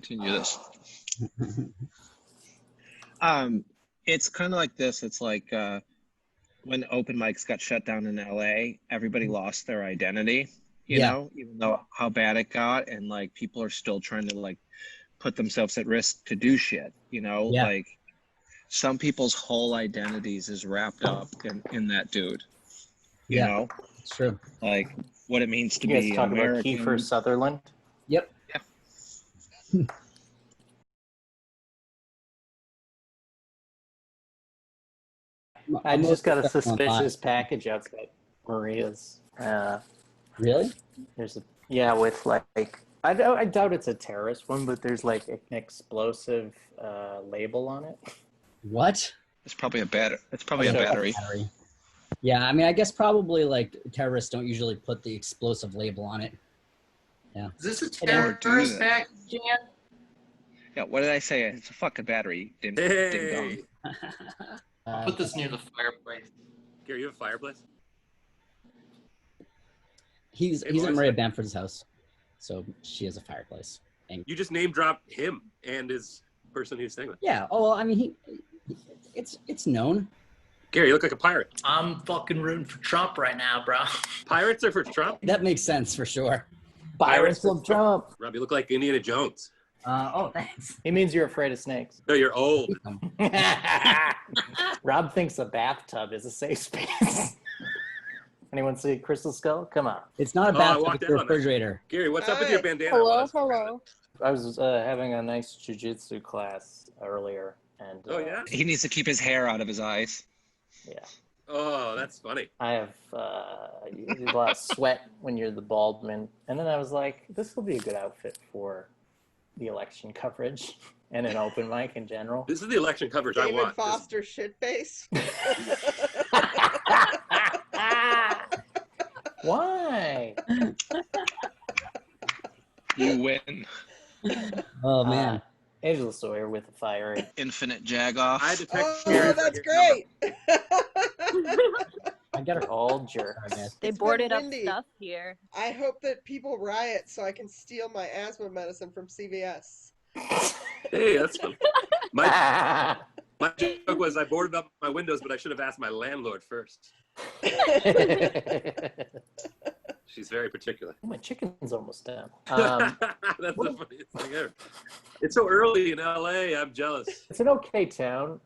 continue this. It's kind of like this. It's like when open mics got shut down in LA, everybody lost their identity, you know, even though how bad it got, and like people are still trying to like put themselves at risk to do shit, you know, like some people's whole identities is wrapped up in that dude, you know? It's true. Like what it means to You guys be talk American. about Kiefer Sutherland? Yep. Yeah. I just got a suspicious package outside Maria's. Really? There's a with like I doubt it's a terrorist one, but there's like an explosive label on it. What? It's probably a battery. Yeah, I mean, I guess probably like terrorists don't usually put the explosive label on it. Yeah. Is this a terrorist pack, Jan? Yeah, what did I say? It's a fucking battery. Ding dong. I'll put this near the fireplace. Gary, you have a fireplace? He's at Maria Bamford's house, so she has a fireplace. And you just name dropped him and his person he's staying with. Yeah. Oh, well, I mean, it's known. Gary, you look like a pirate. I'm fucking rooting for Trump right now, bro. Pirates are for Trump? That makes sense for sure. Pirates of Trump. Rob, you look like Indiana Jones. Oh, thanks. He means you're afraid of snakes. No, you're old. Rob thinks a bathtub is a safe space. Anyone see Crystal Skull? Come on. It's not a bathtub, it's a refrigerator. Gary, what's up with your bandana? Hello. I was having a nice jiu-jitsu class earlier. And he needs to keep his hair out of his eyes. Yeah. Oh, that's funny. I have a lot of sweat when you're the bald man. And then I was like, this will be a good outfit for the election coverage and an open mic in general. This is the election coverage I want. David Foster shitface. Why? You win. Oh, man. Angela Sawyer with a fiery infinite jagoff. I had to text Gary. That's great. I got her all jerk. They boarded up stuff here. I hope that people riot so I can steal my asthma medicine from CVS. Hey, that's fun. My joke was I boarded up my windows, but I should have asked my landlord first. She's very particular. My chicken's almost done. That's the funniest thing ever. It's so early in LA. I'm jealous. It's an okay town.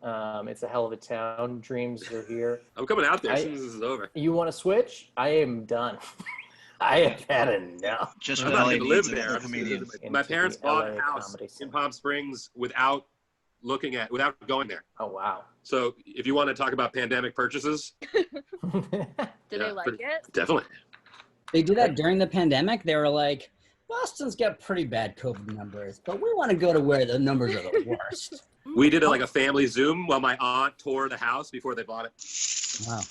It's a hell of a town. Dreams are here. I'm coming out there as soon as this is over. You want to switch? I am done. I have had enough. Just I'm not going to live there. My parents bought a house in Palm Springs without going there. Oh, wow. So if you want to talk about pandemic purchases. Did they like it? Definitely. They did that during the pandemic. They were like, Boston's got pretty bad COVID numbers, but we want to go to where the numbers are the worst. We did like a family Zoom while my aunt tore the house before they bought it. Wow.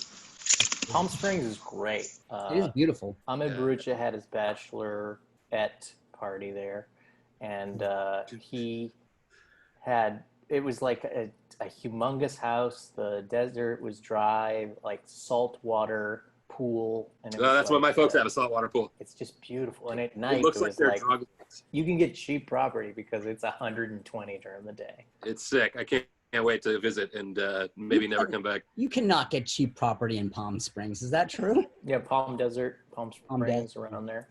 Palm Springs is great. It is beautiful. Ahmed Barucha had his bachelorette party there, and it was like a humongous house. The desert was dry, like salt water pool. And that's what my folks have, a saltwater pool. It's just beautiful. And at night, it looks like they're drug. You can get cheap property because it's 120 during the day. It's sick. I can't wait to visit and maybe never come back. You cannot get cheap property in Palm Springs. Is that true? Yeah, Palm Springs around there.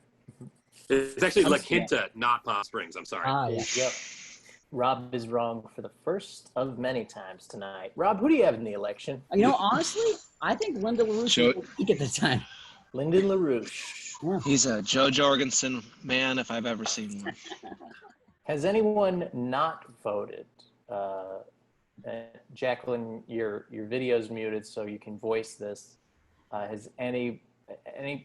It's actually La Quinta, not Palm Springs. I'm sorry. Yeah. Yep. Rob is wrong for the first of many times tonight. Rob, who do you have in the election? You know, honestly, I think Lyndon LaRouche will peak at the time. Lyndon LaRouche. Yeah. He's a Joe Jorgensen man if I've ever seen one. Has anyone not voted? Jaqueline, your video's muted, so you can voice this. Has any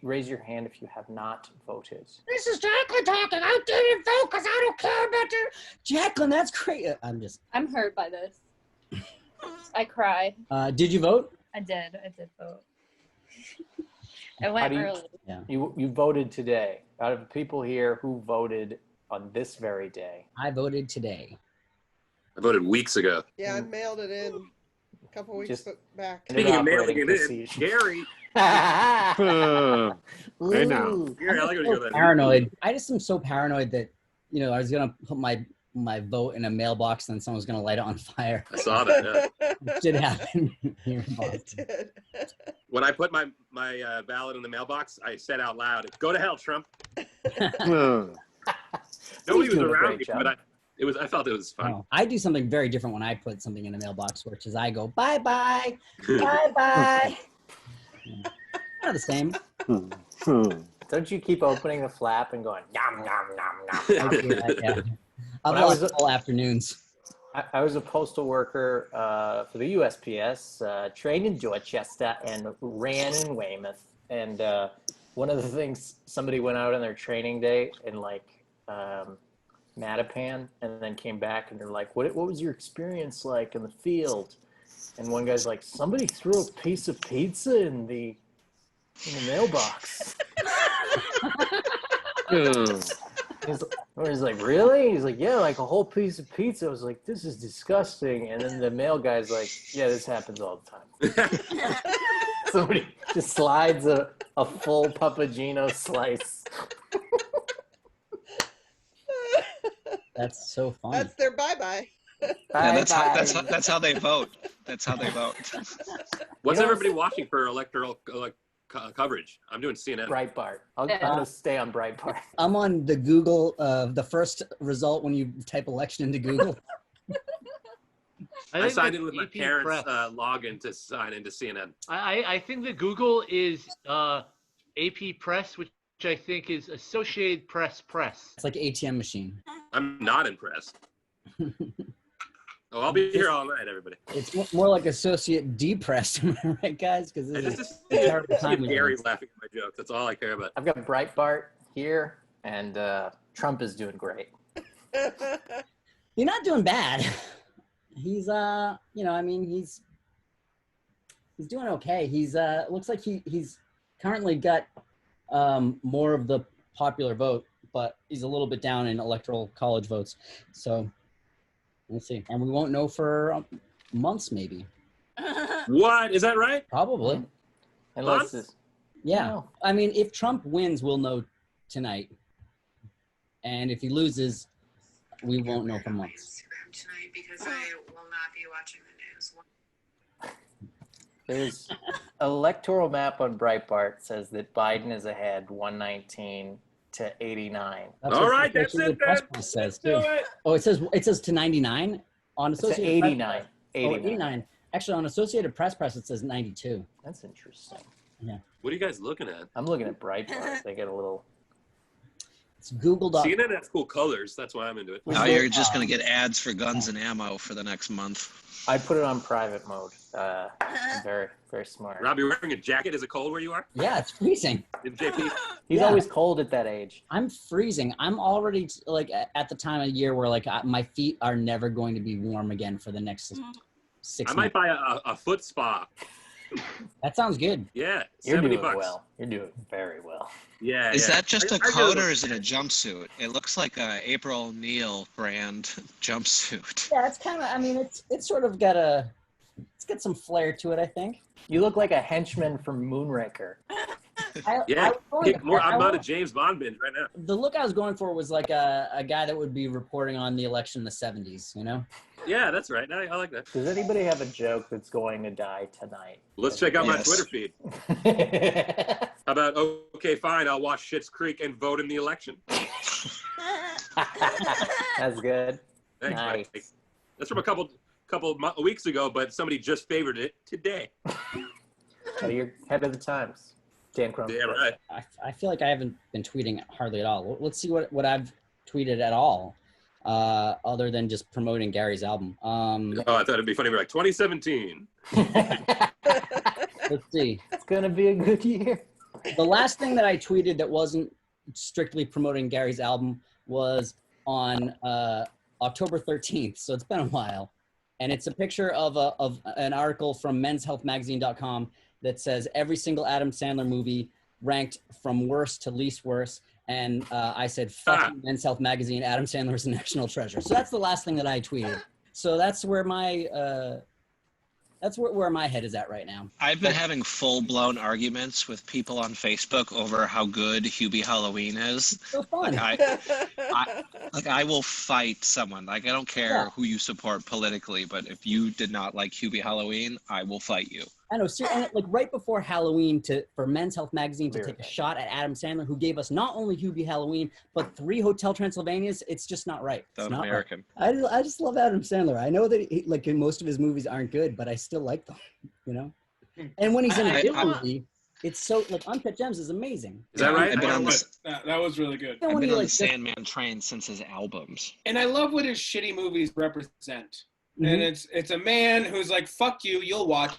raise your hand if you have not voted? This is Jaqueline talking. I didn't vote because I don't care about you. Jaqueline, that's great. I'm hurt by this. I cry. Did you vote? I did vote. I went early. Yeah. You voted today. Out of the people here, who voted on this very day? I voted today. I voted weeks ago. Yeah, I mailed it in a couple weeks back. Speaking of mailing it in, Gary. Hey now. Gary, I like when you go that. Paranoid. I just am so paranoid that, I was gonna put my my vote in a mailbox, and then someone's going to light it on fire. I saw that. Yeah. It did happen here in Boston. It did. When I put my ballot in the mailbox, I said out loud, "Go to hell, Trump." Nobody was around me, but I felt it was fun. Oh, I do something very different when I put something in a mailbox, which is I go bye bye, bye bye. Not the same. Don't you keep opening the flap and going nom nom nom nom? I do that, yeah. I've lost all afternoons. I was a postal worker for the USPS, trained in Dorchester and ran in Weymouth. And one of the things, somebody went out on their training day in like Mattapan, and then came back and they're like, what was your experience like in the field? And one guy's like, somebody threw a piece of pizza in the mailbox. He's like, really? He's like, yeah, like a whole piece of pizza. I was like, this is disgusting. And then the mail guy's like, yeah, this happens all the time. Somebody just slides a full Papagino slice. That's so fun. That's their bye-bye. Yeah, that's how they vote. That's how they vote. What's everybody watching for electoral coverage? I'm doing CNN. Breitbart. I'm going to stay on Breitbart. I'm on the Google, the first result when you type election into Google. I signed in with my parents' login to sign into CNN. I think that Google is AP Press, which I think is Associated Press. It's like an ATM machine. I'm not impressed. Oh, I'll be here all night, everybody. It's more like Associate Depressed, am I right, guys? Because this is a terrible time. Gary's laughing at my jokes. That's all I care about. I've got Breitbart here, and Trump is doing great. You're not doing bad. He's he's doing okay. He's looks like he's currently got more of the popular vote, but he's a little bit down in electoral college votes. So we'll see. And we won't know for months, maybe. What? Is that right? Probably. Unless it's, yeah. I mean, if Trump wins, we'll know tonight. And if he loses, we won't know for months. Tonight because I will not be watching the news. There's electoral map on Breitbart says that Biden is ahead 119 to 89. All right, that's it then. Says too. Oh, it says to 99 on Associated Press. 89. 89. Actually, on Associated Press it says 92. That's interesting. Yeah. What are you guys looking at? I'm looking at Breitbart. They get a little. It's Google. CNN has cool colors. That's why I'm into it. Now you're just going to get ads for guns and ammo for the next month. I put it on private mode. Very, very smart. Rob, you're wearing a jacket. Is it cold where you are? Yeah, it's freezing. JP? He's always cold at that age. I'm freezing. I'm already like at the time of year where like my feet are never going to be warm again for the next 6 months. I might buy a foot spa. That sounds good. Yeah, You're doing $70. well. You're doing very well. Yeah. Is that just a I coat or is it a jumpsuit? It looks like a April O'Neil brand jumpsuit. Yeah, it's kind of. I mean, it's sort of got some flair to it. I think. You look like a henchman from Moonraker. Yeah, I'm on a James Bond binge right now. The look I was going for was like a guy that would be reporting on the election in the 70s, you know? Yeah, that's right. I like that. Does anybody have a joke that's going to die tonight? Let's check out my Twitter feed. How about, okay, fine, I'll watch Schitt's Creek and vote in the election. That's good. Thanks, nice. Mike. That's from a couple weeks ago, but somebody just favored it today. So you're ahead of the times. Dan Crohn. Yeah, right. I feel like I haven't been tweeting hardly at all. Let's see what I've tweeted at all, other than just promoting Gary's album. I thought it'd be funny. We're like 2017. Let's see. It's gonna be a good year. The last thing that I tweeted that wasn't strictly promoting Gary's album was on October 13th. So it's been a while, and it's a picture of an article from menshealthmagazine.com that says every single Adam Sandler movie ranked from worst to least worst. And I said, fuck Men's Health Magazine, Adam Sandler is a national treasure. So that's the last thing that I tweeted. So that's where my That's where my head is at right now. I've been having full-blown arguments with people on Facebook over how good Hubie Halloween is. So fun. I will fight someone. Like, I don't care who you support politically, but if you did not like Hubie Halloween, I will fight you. I know, and like right before Halloween, for Men's Health magazine to take a shot at Adam Sandler, who gave us not only Hubie Halloween but 3 Hotel Transylvanias, it's just not right. It's not American. Right. I just love Adam Sandler. I know that most of his movies aren't good, but I still like them. You know, and when he's in a good movie, it's so like Uncut Gems is amazing. Is that right? That was really good. I've been on the Sandman train since his albums. And I love what his shitty movies represent. And it's a man who's like, fuck you, you'll watch.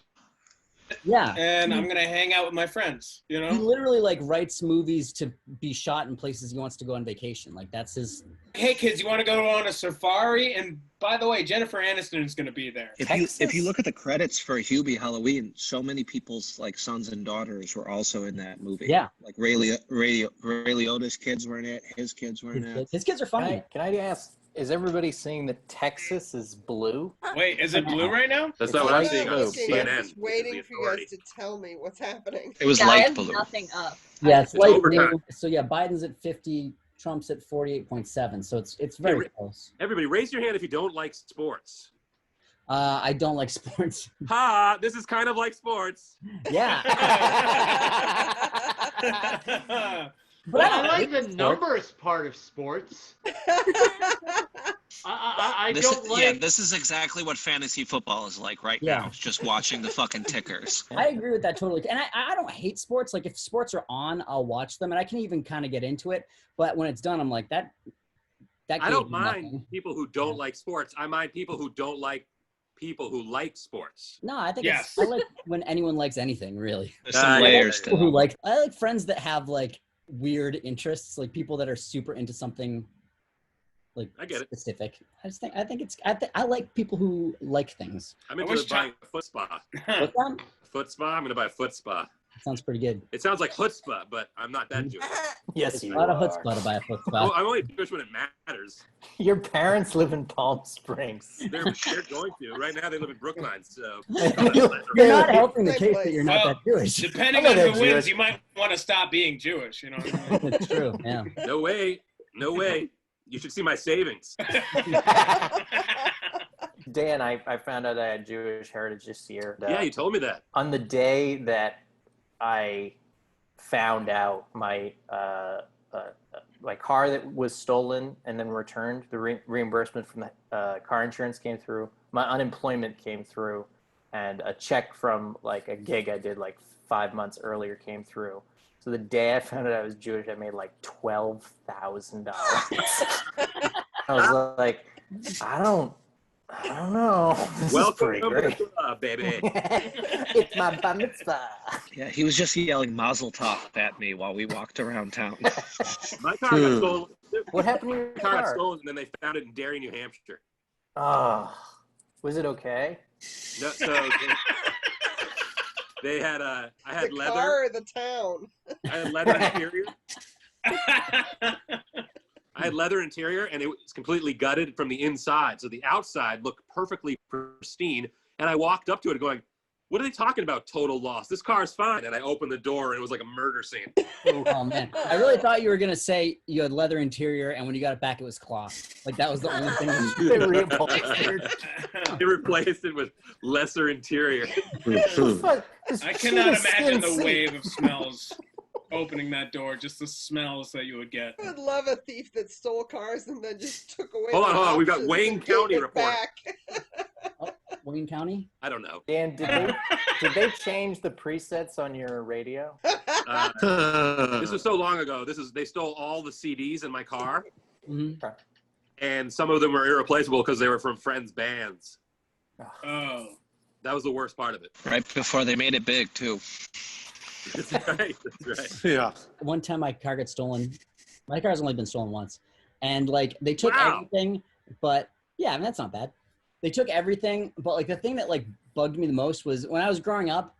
Yeah. And I'm going to hang out with my friends, you know? He literally like writes movies to be shot in places he wants to go on vacation. Like that's his. Hey kids, you want to go on a safari? And by the way, Jennifer Aniston is going to be there. If you look at the credits for Hubie Halloween, so many people's like sons and daughters were also in that movie. Yeah. Like Ray Liotta's kids were in it. His kids were in it. His kids are funny. Can I ask, is everybody seeing that Texas is blue? Wait, is it blue right now? That's not what I'm seeing on I'm CNN. just waiting for you guys to tell me what's happening. It was I light have blue. nothing up. Yeah, it's light blue. overtime. So yeah, Biden's at 50, Trump's at 48.7. So it's very close. Everybody, raise your hand if you don't like sports. I don't like sports. Ha! This is kind of like sports. Yeah. But I like the numbers part of sports. I don't like. Yeah, this is exactly what fantasy football is like right now. It's just watching the fucking tickers. I agree with that totally. And I don't hate sports. Like if sports are on, I'll watch them, and I can even kind of get into it. But when it's done, I'm like that. I don't mind people who don't like sports. I mind people who don't like people who like sports. No, I think I like when anyone likes anything, really. There's some layers to it. I like friends that have like weird interests, like people that are super into something like I get specific. I like people who like things. I'm into buying a foot spa. What's that? Foot spa? I'm going to buy a foot spa. Sounds pretty good. It sounds like chutzpah, but I'm not that Jewish. Yes, you a lot are. of chutzpah to buy a foot spa. Oh, I'm only Jewish when it matters. Your parents live in Palm Springs. They're going to. Right now they live in Brookline, so. You're not helping the case that you're not that Jewish. Depending on who wins, you might want to stop being Jewish, you know. That's true, yeah. No way. No way. You should see my savings. Dan, I found out I had Jewish heritage this year. Yeah, you told me that. On the day that I found out my car that was stolen and then returned, the reimbursement from the car insurance came through, my unemployment came through, and a check from like a gig I did like 5 months earlier came through. So the day I found out I was Jewish, I made like $12,000. I was like, I don't know. This Welcome is to pretty the great. club, baby. It's my bar mitzvah. Yeah, he was just yelling Mazel Tov at me while we walked around town. My car got stolen. What happened to your My car got car? stolen, and then they found it in Derry, New Hampshire. Oh, was it okay? No, so they had I had the leather. car or the town? I had leather interior. I had leather interior, and it was completely gutted from the inside. So the outside looked perfectly pristine. And I walked up to it going, what are they talking about, total loss? This car's fine. And I opened the door, and it was like a murder scene. Oh, man. I really thought you were going to say you had leather interior, and when you got it back, it was cloth. Like, that was the only thing they replaced. They replaced it with lesser interior. I cannot imagine the wave of smells opening that door, just the smells that you would get. I would love a thief that stole cars and then just took away. Hold on. We've got options Wayne and gave County it report. back. Wayne County? I don't know. Dan, did they change the presets on your radio? This was so long ago. They stole all the CDs in my car, and some of them were irreplaceable because they were from friends' bands. Oh, that was the worst part of it. Right before they made it big, too. That's right. That's right. Yeah. One time my car got stolen. My car's only been stolen once. And, like, they took everything, but, yeah, I mean, that's not bad. They took everything, but, like, the thing that, like, bugged me the most was when I was growing up,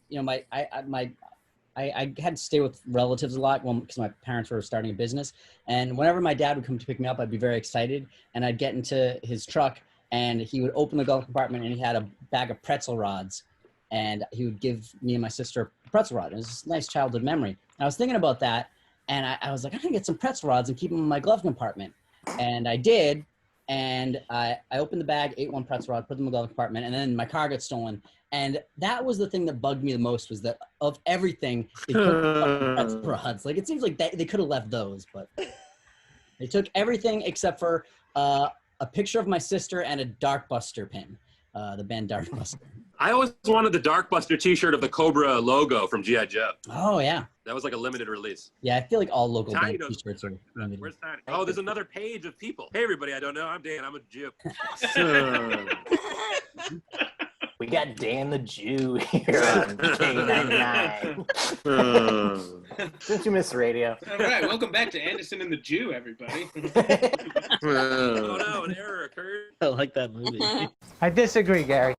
you know, I had to stay with relatives a lot because my parents were starting a business. And whenever my dad would come to pick me up, I'd be very excited. And I'd get into his truck, and he would open the glove compartment and he had a bag of pretzel rods, and he would give me and my sister a pretzel rod. It was a nice childhood memory. And I was thinking about that, and I was like, I'm gonna get some pretzel rods and keep them in my glove compartment. And I did, and I opened the bag, ate one pretzel rod, put them in the glove compartment, and then my car got stolen. And that was the thing that bugged me the most, was that of everything, they took the pretzel rods. Like, it seems like they could have left those, but they took everything except for a picture of my sister and a Darkbuster pin, the band Darkbuster. I always wanted the Darkbuster t-shirt of the Cobra logo from G.I. Joe. Oh, yeah. That was like a limited release. Yeah, I feel like all local Tiny band t-shirts are limited. Where's Tiny? Oh, there's another page of people. Hey, everybody, I don't know. I'm Dan. I'm a Jew. We got Dan the Jew here on K99. Didn't you miss radio? All right, welcome back to Anderson and the Jew, everybody. Oh, no, an error occurred. I like that movie. I disagree, Gary.